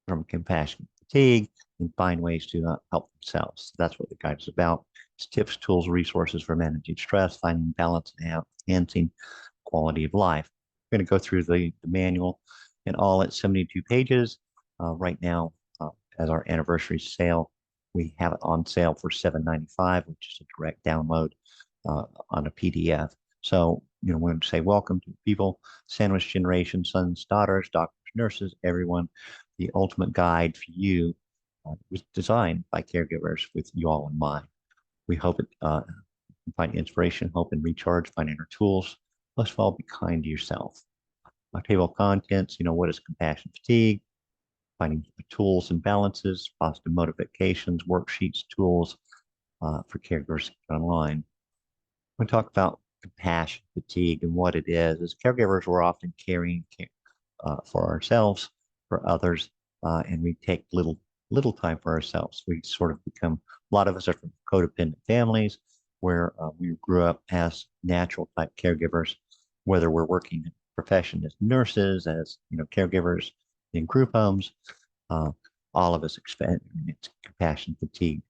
from compassion fatigue and find ways to help themselves. That's what the guide is about. It's tips, tools, resources for managing stress, finding balance, and enhancing quality of life. We're going to go through the manual and all at 72 pages. Right now, as our anniversary sale, we have it on sale for $7.95, which is a direct download on a PDF. So, we're going to say welcome to people, sandwich generation, sons, daughters, doctors, nurses, everyone. The ultimate guide for you was designed by caregivers with you all in mind. We hope it find inspiration, hope, and recharge, finding our tools. Most of all, be kind to yourself. Our table of contents, what is compassion fatigue? Finding tools and balances, positive motivations, worksheets, tools for caregivers online. We talk about compassion fatigue and what it is. As caregivers, we're often caring for ourselves, for others, and we take little time for ourselves. We sort of become, a lot of us are from codependent families where we grew up as natural type caregivers, whether we're working in profession as nurses, as caregivers in group homes. All of us experience compassion fatigue.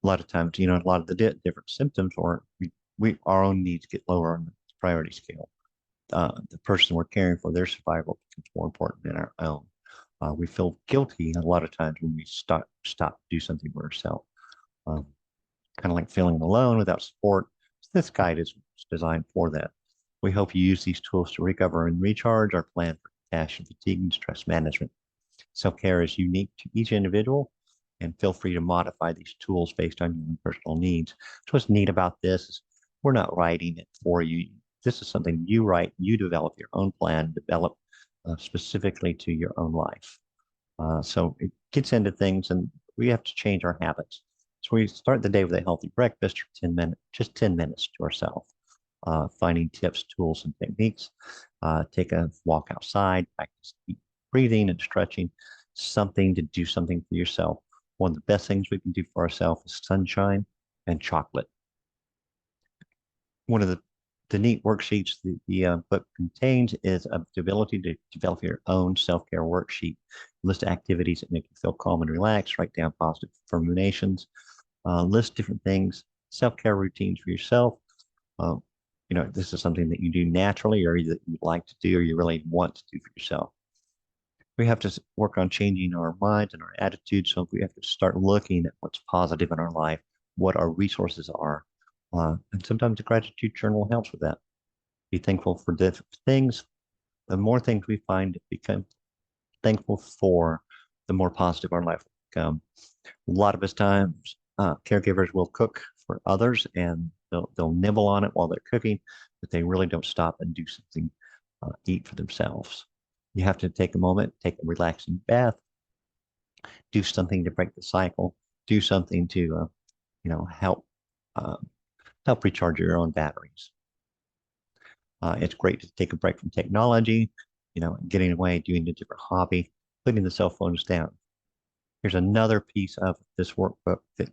A lot of times, a lot of the different symptoms, or our own needs get lower on the priority scale. The person we're caring for, their survival becomes more important than our own. We feel guilty a lot of times when we stop to do something for ourselves. Kind of like feeling alone without support. This guide is designed for that. We hope you use these tools to recover and recharge. Our plan for compassion, fatigue, and stress management. Self-care is unique to each individual, and feel free to modify these tools based on your own personal needs. So what's neat about this is we're not writing it for you. This is something you write, you develop your own plan, develop specifically to your own life. So it gets into things, and we have to change our habits. So we start the day with a healthy breakfast for 10 minutes, just 10 minutes to ourselves. Finding tips, tools, and techniques. Take a walk outside, practice deep breathing and stretching, something to do something for yourself. One of the best things we can do for ourselves is sunshine and chocolate. One of the neat worksheets the book contains is the ability to develop your own self-care worksheet. List activities that make you feel calm and relaxed, write down positive affirmations, list different things, self-care routines for yourself. This is something that you do naturally or that you like to do or you really want to do for yourself. We have to work on changing our minds and our attitudes. So we have to start looking at what's positive in our life, what our resources are. And sometimes a gratitude journal helps with that. Be thankful for different things. The more things we find to become thankful for, the more positive our life will become. A lot of us times, caregivers will cook for others and they'll nibble on it while they're cooking, but they really don't stop and do something, eat for themselves. You have to take a moment, take a relaxing bath, do something to break the cycle, do something to, help recharge your own batteries. It's great to take a break from technology, getting away, doing a different hobby, putting the cell phones down. Here's another piece of this workbook that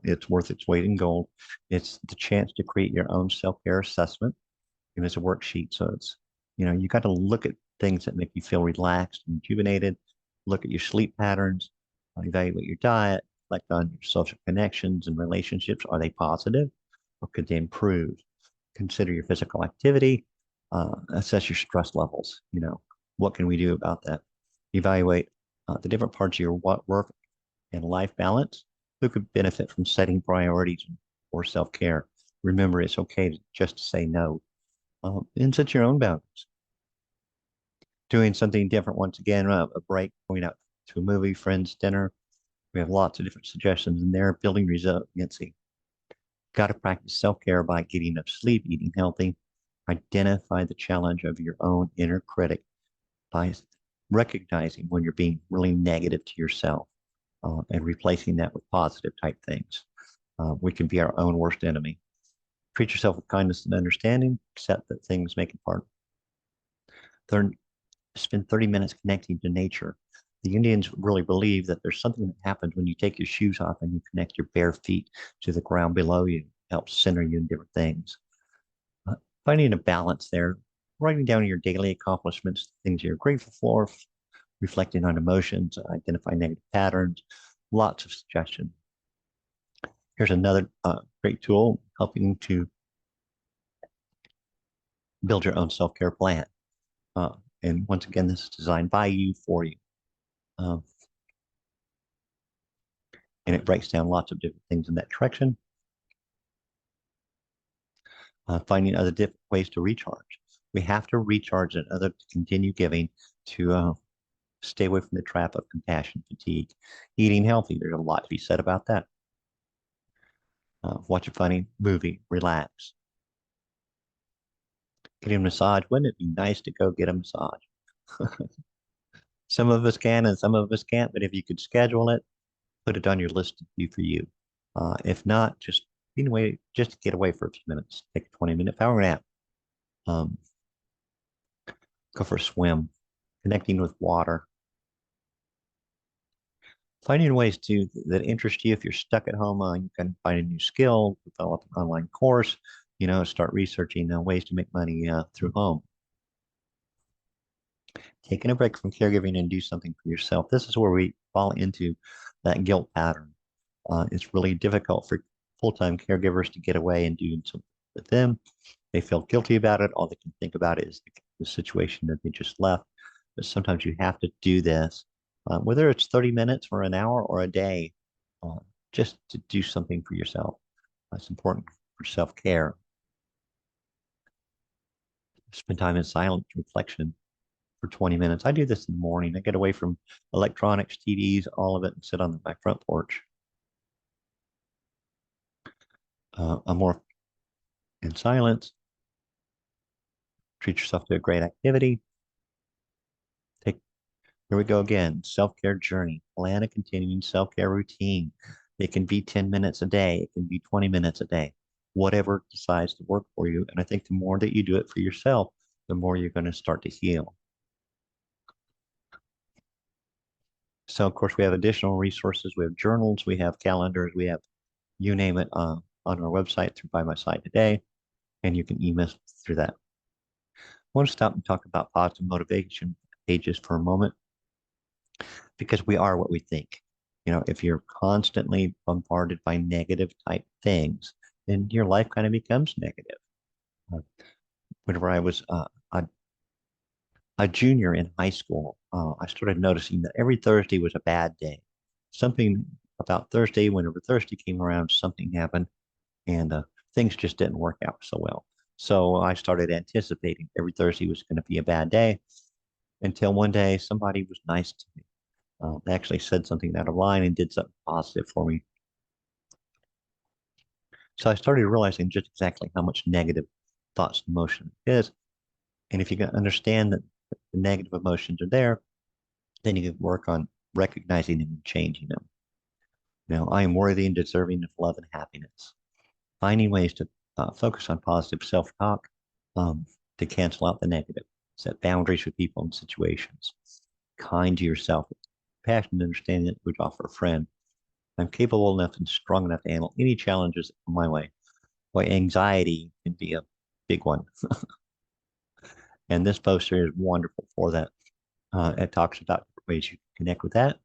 it's worth its weight in gold. It's the chance to create your own self-care assessment. And it's a worksheet. So it's, you got to look at things that make you feel relaxed and rejuvenated, look at your sleep patterns, evaluate your diet, reflect on your social connections and relationships. Are they positive or could they improve? Consider your physical activity, assess your stress levels. What can we do about that? Evaluate the different parts of your work and life balance. Who could benefit from setting priorities or self-care? Remember, it's okay just to say no and set your own boundaries. Doing something different once again, a break, going out to a movie, friends, dinner. We have lots of different suggestions in there. Building resiliency. Got to practice self-care by getting enough sleep, eating healthy. Identify the challenge of your own inner critic by recognizing when you're being really negative to yourself and replacing that with positive type things. We can be our own worst enemy. Treat yourself with kindness and understanding. Accept that things make it part. Third, spend 30 minutes connecting to nature. The Indians really believe that there's something that happens when you take your shoes off and you connect your bare feet to the ground below you. It helps center you in different things. Finding a balance there. writing down your daily accomplishments, things you're grateful for, reflecting on emotions, identifying negative patterns, lots of suggestions. Here's another great tool helping to build your own self-care plan. Uh, and once again, this is designed by you for you. Um, and it breaks down lots of different things in that direction. Finding other different ways to recharge. We have to recharge and other to continue giving to stay away from the trap of compassion fatigue. Eating healthy, there's a lot to be said about that. Watch a funny movie, relax. Getting a massage, wouldn't it be nice to go get a massage? Some of us can and some of us can't, but if you could schedule it, put it on your list to do for you. If not, just anyway, just get away for a few minutes. Take a 20-minute power nap. Um, go for a swim. Connecting with water. Finding ways to that interest you. If you're stuck at home, you can find a new skill, develop an online course, start researching ways to make money through home. Taking a break from caregiving and do something for yourself. This is where we fall into that guilt pattern. It's really difficult for full-time caregivers to get away and do something with them. They feel guilty about it. All they can think about is the situation that they just left. But sometimes you have to do this, whether it's 30 minutes or an hour or a day, uh, just to do something for yourself. That's important for self-care. Spend time in silent reflection for 20 minutes. I do this in the morning. I get away from electronics, TVs, all of it, and sit on my front porch. I'm more in silence. Treat yourself to a great activity. Here we go again. Self-care journey. Plan a continuing self-care routine. It can be 10 minutes a day. It can be 20 minutes a day. Whatever decides to work for you. And I think the more that you do it for yourself, the more you're going to start to heal. So, of course, we have additional resources. We have journals. We have calendars. We have you name it on our website through By My Side Today. And you can email through that. I want to stop and talk about positive motivation pages for a moment, because we are what we think. If you're constantly bombarded by negative type things, then your life kind of becomes negative. Uh, Whenever I was a junior in high school, I started noticing that every Thursday was a bad day. Something about Thursday, whenever Thursday came around, something happened, and things just didn't work out so well. So I started anticipating every Thursday was going to be a bad day, until one day somebody was nice to me. Actually said something out of line and did something positive for me. So I started realizing just exactly how much negative thoughts and emotion is. And if you can understand that the negative emotions are there, then you can work on recognizing them and changing them. I am worthy and deserving of love and happiness. Finding ways to focus on positive self-talk to cancel out the negative. Set boundaries with people and situations. Kind to yourself. Passion and understanding that would offer a friend. I'm capable enough and strong enough to handle any challenges that come my way. Boy, anxiety can be a big one. And this poster is wonderful for that. It talks about ways you can connect with that.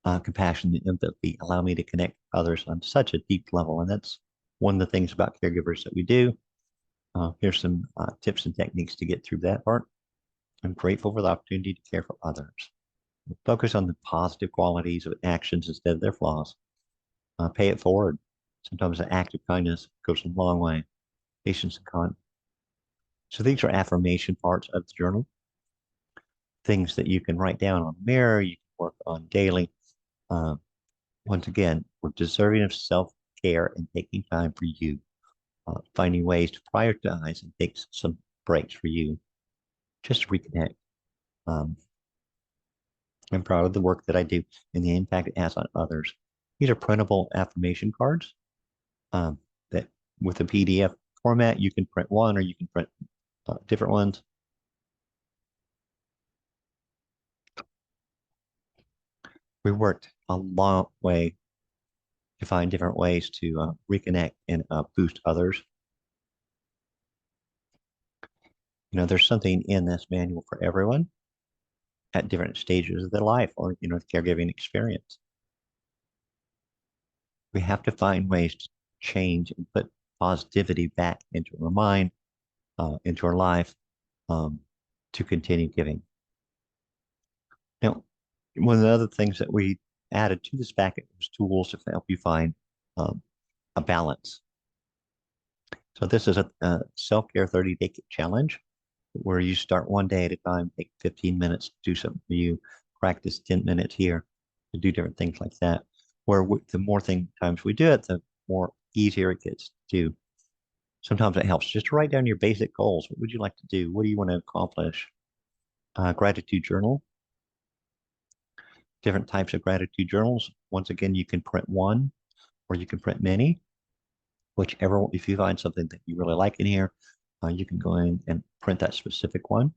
Compassion and empathy allow me to connect with others on such a deep level. And that's one of the things about caregivers that we do. Here's some tips and techniques to get through that part. I'm grateful for the opportunity to care for others. Focus on the positive qualities of actions instead of their flaws. Pay it forward. Sometimes an act of kindness goes a long way. Patience and con. So these are affirmation parts of the journal. Things that you can write down on the mirror, you can work on daily. Once again, we're deserving of self-care and taking time for you. Finding ways to prioritize and take some breaks for you, just to reconnect. I'm proud of the work that I do and the impact it has on others. These are printable affirmation cards that with a PDF format, you can print one or you can print different ones. We worked a long way to find different ways to reconnect and boost others. There's something in this manual for everyone at different stages of their life or, the caregiving experience. We have to find ways to change and put positivity back into our mind, into our life, um, to continue giving. Now, one of the other things that we added to this packet was tools to help you find um, a balance. So this is a self-care 30-day challenge where you start one day at a time, take 15 minutes to do something for you, practice 10 minutes here to do different things like that. Where the more times we do it, the more easier it gets to do. Sometimes it helps just to write down your basic goals. What would you like to do? What do you want to accomplish? Gratitude journal, different types of gratitude journals. Once again, you can print one or you can print many, whichever, if you find something that you really like in here, you can go in and print that specific one.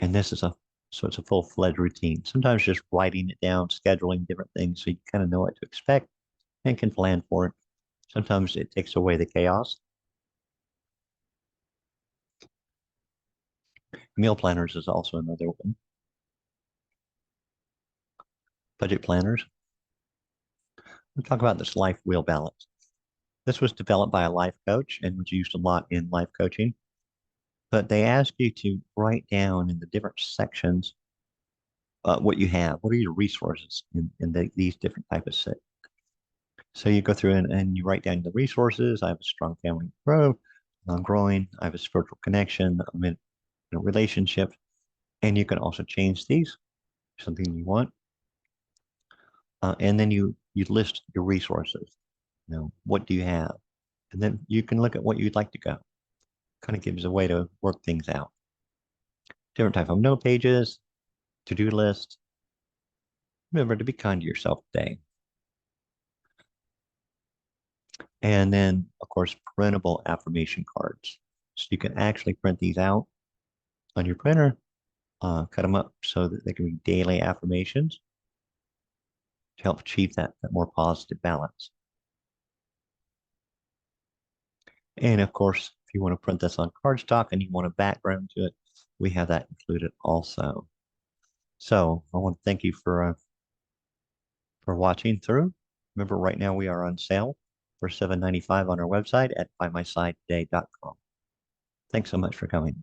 And this is so it's a full-fledged routine. Sometimes just writing it down, scheduling different things so you kind of know what to expect and can plan for it. Sometimes it takes away the chaos. Meal planners is also another one. Budget planners. We'll talk about this life wheel balance. This was developed by a life coach and was used a lot in life coaching. But they ask you to write down in the different sections what you have. What are your resources in these different types of sets? So you go through and you write down the resources. I have a strong family grow. I'm growing. I have a spiritual connection. I'm in a relationship. And you can also change these, something you want. And then you list your resources. What do you have? And then you can look at what you'd like to go. Kind of gives a way to work things out. Different type of note pages, to-do list. Remember to be kind to yourself today. And then, of course, printable affirmation cards. So you can actually print these out on your printer, cut them up so that they can be daily affirmations to help achieve that more positive balance. And of course, if you want to print this on cardstock and you want a background to it, we have that included also. So I want to thank you for watching through. Remember, right now we are on sale for $7.95 on our website at bymysidetoday.com. Thanks so much for coming.